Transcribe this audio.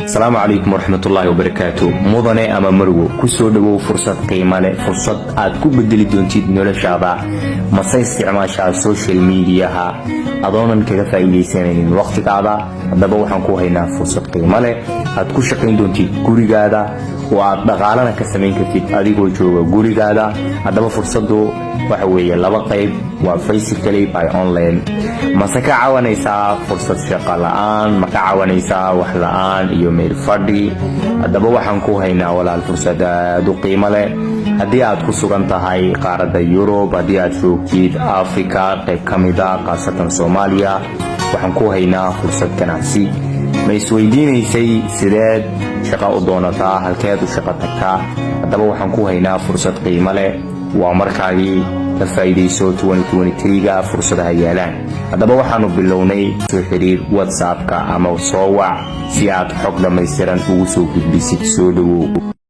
السلام عليكم ورحمة الله وبركاته. مدني أما مرو كسر دو فرصة قيمة له فرصة أتكون بدل دونتي نولا شابا مصاي استعمال شا السوشيال ميديا ها أظن كذا فايدة سنين وقت هذا دبوا حنكو هنا فرصة قيمة له أتكون شقين دونتي كوري هذا وأتدخلنا كسمين كتير أدي قول شو كوري هذا دبوا فرصة دو وحوي لبا قيب وفيسيكالي باي أونلاين مسكا عوانيسا فرصة شقالان مكا عوانيسا وحلان يومير فردي دبوا waxaan هنا ولا الفرصة دو قيمة له هدي aad ku sugan tahay qaaradda Yurub hadii aad joogtid Afrika qayb kamida qaasatan Soomaaliya waxaan ku haynaa fursad ganacsi ma isweydiinaysay sideed shaqo u doonataa halkeed u shaqo tagtaa hadaba waxaan ku haynaa fursad qiimo leh waa markaagii ka faa'iideyso 2023ga fursadaha yaalaan hadaba waxaanu bilownay soo xiriir WhatsApp-ka ama soo wac si aad xog dhammaystiran ugu soo gudbisid soo dhawow